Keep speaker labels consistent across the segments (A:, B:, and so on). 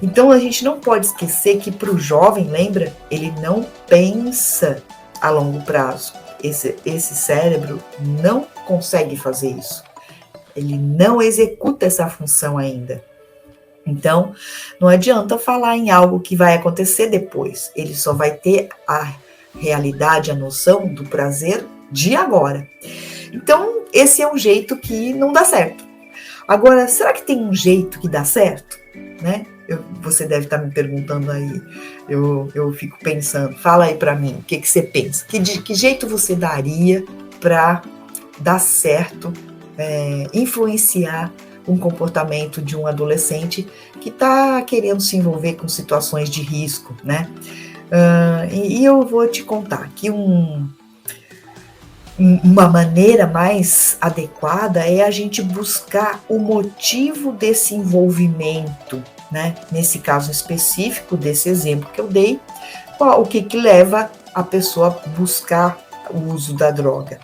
A: Então a gente não pode esquecer que para o jovem, lembra, ele não pensa a longo prazo. Esse cérebro não consegue fazer isso. Ele não executa essa função ainda. Então, não adianta falar em algo que vai acontecer depois. Ele só vai ter a realidade, a noção do prazer de agora. Então, esse é um jeito que não dá certo. Agora, será que tem um jeito que dá certo? Né? Você deve estar me perguntando aí. Eu fico pensando. Fala aí para mim, o que você pensa? Que jeito você daria para dar certo, influenciar um comportamento de um adolescente que está querendo se envolver com situações de risco, né? E eu vou te contar que uma maneira mais adequada é a gente buscar o motivo desse envolvimento, né? Nesse caso específico, desse exemplo que eu dei, o que leva a pessoa a buscar o uso da droga.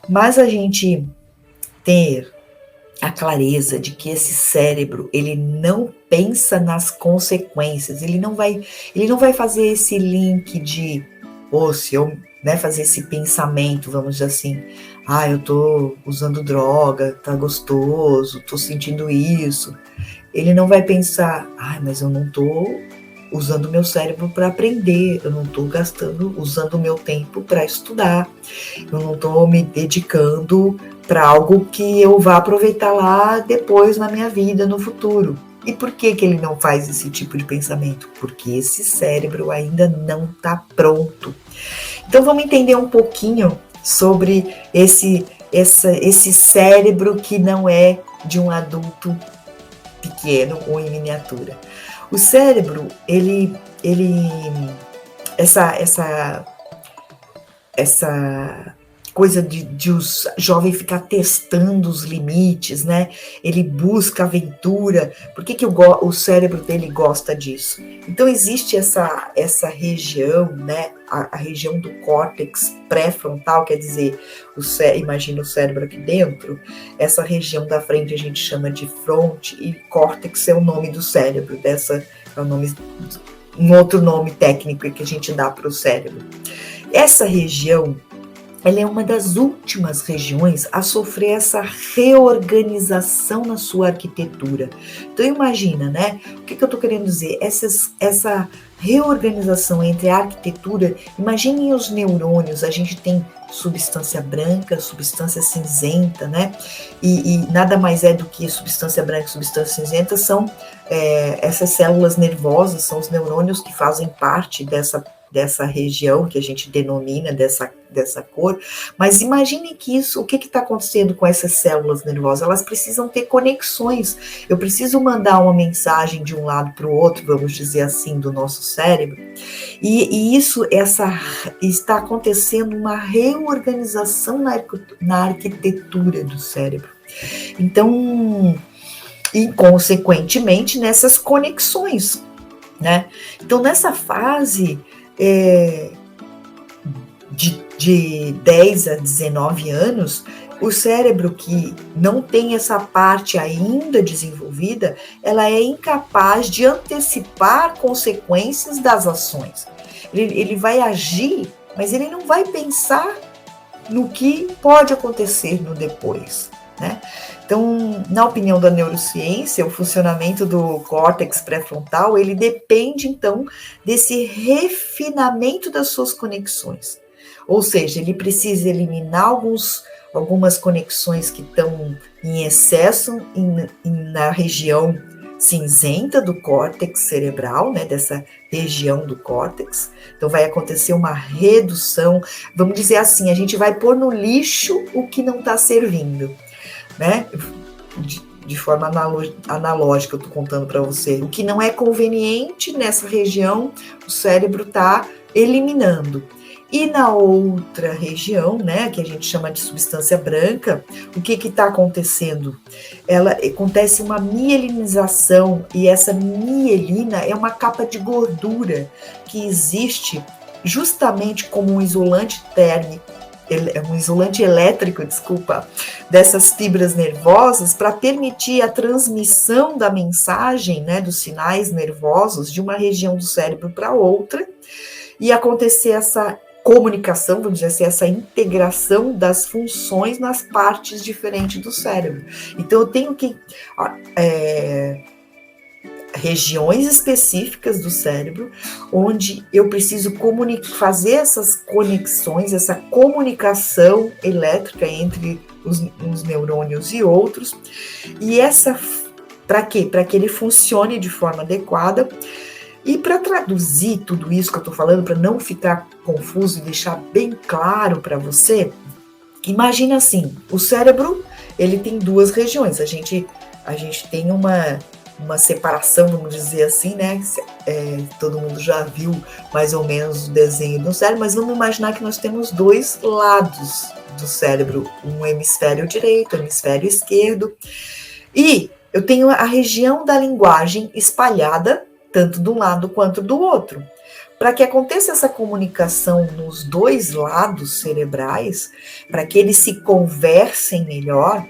A: Mas a gente ter a clareza de que esse cérebro, ele não pensa nas consequências, ele não vai fazer esse link de, se eu, né, fazer esse pensamento, vamos dizer assim, eu tô usando droga, tá gostoso, tô sentindo isso. Ele não vai pensar, mas eu não tô usando meu cérebro para aprender, eu não tô usando o meu tempo para estudar, eu não tô me dedicando para algo que eu vá aproveitar lá depois na minha vida, no futuro. E por que ele não faz esse tipo de pensamento? Porque esse cérebro ainda não está pronto. Então vamos entender um pouquinho sobre esse cérebro que não é de um adulto pequeno ou em miniatura. O cérebro, essa coisa de os jovens ficar testando os limites, né? Ele busca aventura. Por que o cérebro dele gosta disso? Então existe essa região, né? A região do córtex pré-frontal, quer dizer, imagina o cérebro aqui dentro. Essa região da frente a gente chama de fronte e córtex é o nome do cérebro. Um outro nome técnico que a gente dá para o cérebro. Essa região, ela é uma das últimas regiões a sofrer essa reorganização na sua arquitetura. Então imagina, né? O que eu estou querendo dizer? Essa reorganização entre a arquitetura, imaginem os neurônios, a gente tem substância branca, substância cinzenta, né? E nada mais é do que substância branca e substância cinzenta são essas células nervosas, são os neurônios que fazem parte dessa região que a gente denomina dessa cor, mas imagine que o que está acontecendo com essas células nervosas? Elas precisam ter conexões, eu preciso mandar uma mensagem de um lado para o outro, vamos dizer assim, do nosso cérebro, e está acontecendo uma reorganização na arquitetura do cérebro. Então, e consequentemente nessas conexões, né? Então nessa fase de 10 a 19 anos, o cérebro que não tem essa parte ainda desenvolvida, ela é incapaz de antecipar consequências das ações. Ele vai agir, mas ele não vai pensar no que pode acontecer no depois, né? Então, na opinião da neurociência, o funcionamento do córtex pré-frontal, ele depende, então, desse refinamento das suas conexões. Ou seja, ele precisa eliminar algumas conexões que estão em excesso na região cinzenta do córtex cerebral, né, dessa região do córtex. Então, vai acontecer uma redução, vamos dizer assim, a gente vai pôr no lixo o que não está servindo, né? De forma analógica, eu estou contando para você. O que não é conveniente nessa região, o cérebro está eliminando. E na outra região, né, que a gente chama de substância branca, o que está acontecendo? Acontece uma mielinização, e essa mielina é uma capa de gordura que existe justamente como um isolante térmico um isolante elétrico, desculpa, dessas fibras nervosas para permitir a transmissão da mensagem, né, dos sinais nervosos de uma região do cérebro para outra e acontecer essa comunicação, vamos dizer assim, essa integração das funções nas partes diferentes do cérebro. Então, eu tenho que regiões específicas do cérebro, onde eu preciso fazer essas conexões, essa comunicação elétrica entre uns neurônios e outros, e para quê? Para que ele funcione de forma adequada. E para traduzir tudo isso que eu estou falando, para não ficar confuso e deixar bem claro para você, imagina assim, o cérebro, ele tem duas regiões, a gente tem uma separação, vamos dizer assim, né? Todo mundo já viu mais ou menos o desenho do cérebro, mas vamos imaginar que nós temos dois lados do cérebro, um hemisfério direito, um hemisfério esquerdo, e eu tenho a região da linguagem espalhada, tanto de um lado quanto do outro. Para que aconteça essa comunicação nos dois lados cerebrais, para que eles se conversem melhor,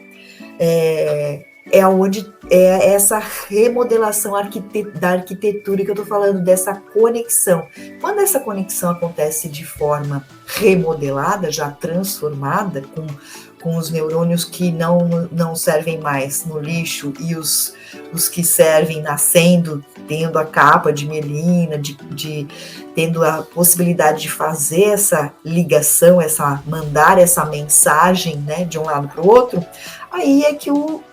A: onde é essa remodelação da arquitetura que eu estou falando, dessa conexão. Quando essa conexão acontece de forma remodelada, já transformada, com os neurônios que não servem mais no lixo e os que servem nascendo, tendo a capa de mielina, tendo a possibilidade de fazer essa ligação, mandar essa mensagem, né, de um lado para o outro, aí é que o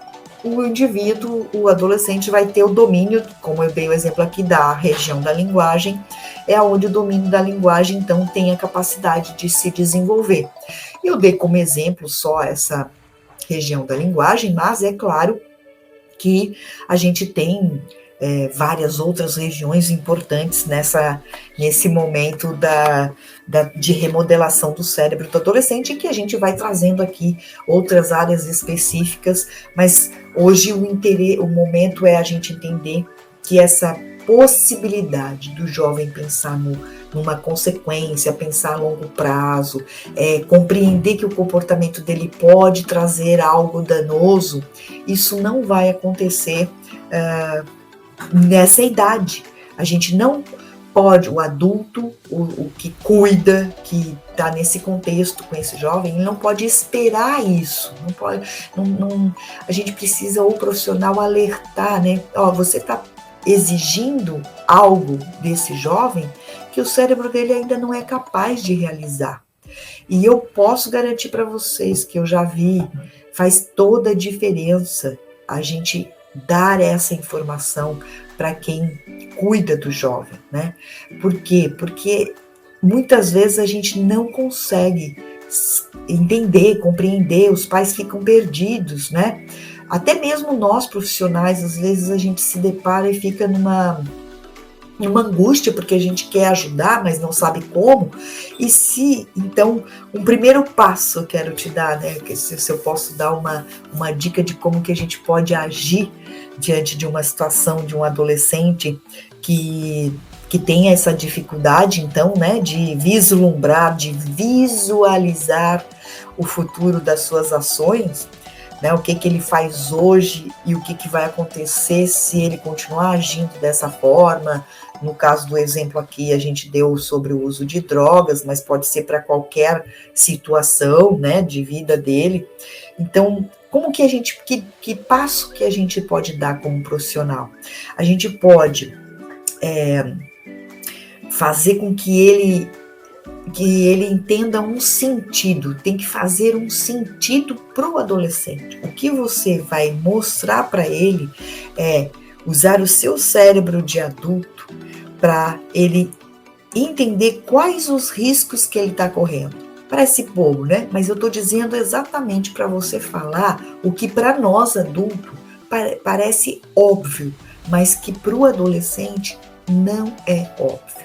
A: indivíduo, o adolescente, vai ter o domínio, como eu dei o exemplo aqui, da região da linguagem, é onde o domínio da linguagem, então, tem a capacidade de se desenvolver. Eu dei como exemplo só essa região da linguagem, mas é claro que a gente tem várias outras regiões importantes nesse momento de remodelação do cérebro do adolescente, que a gente vai trazendo aqui outras áreas específicas, mas hoje o momento é a gente entender que essa possibilidade do jovem pensar numa consequência, pensar a longo prazo, compreender que o comportamento dele pode trazer algo danoso, isso não vai acontecer nessa idade. A gente não pode, o adulto, o que cuida, que está nesse contexto com esse jovem, ele não pode esperar isso, a gente precisa, o profissional, alertar, né? Você está exigindo algo desse jovem que o cérebro dele ainda não é capaz de realizar. E eu posso garantir para vocês que eu já vi, faz toda a diferença a gente dar essa informação para quem cuida do jovem, né? Por quê? Porque muitas vezes a gente não consegue entender, compreender, os pais ficam perdidos, né? Até mesmo nós profissionais, às vezes a gente se depara e fica numa angústia, porque a gente quer ajudar, mas não sabe como. Então, um primeiro passo eu quero te dar, né? Se eu posso dar uma dica de como que a gente pode agir diante de uma situação de um adolescente que tem essa dificuldade, então, né, de vislumbrar, de visualizar o futuro das suas ações, né, o que ele faz hoje e o que vai acontecer se ele continuar agindo dessa forma. No caso do exemplo aqui, a gente deu sobre o uso de drogas, mas pode ser para qualquer situação, né, de vida dele. Então, como que que passo que a gente pode dar como profissional? A gente pode fazer com que ele entenda um sentido, tem que fazer um sentido para o adolescente. O que você vai mostrar para ele é usar o seu cérebro de adulto para ele entender quais os riscos que ele está correndo. Parece bobo, né? Mas eu estou dizendo exatamente para você falar o que para nós adultos parece óbvio, mas que para o adolescente não é óbvio.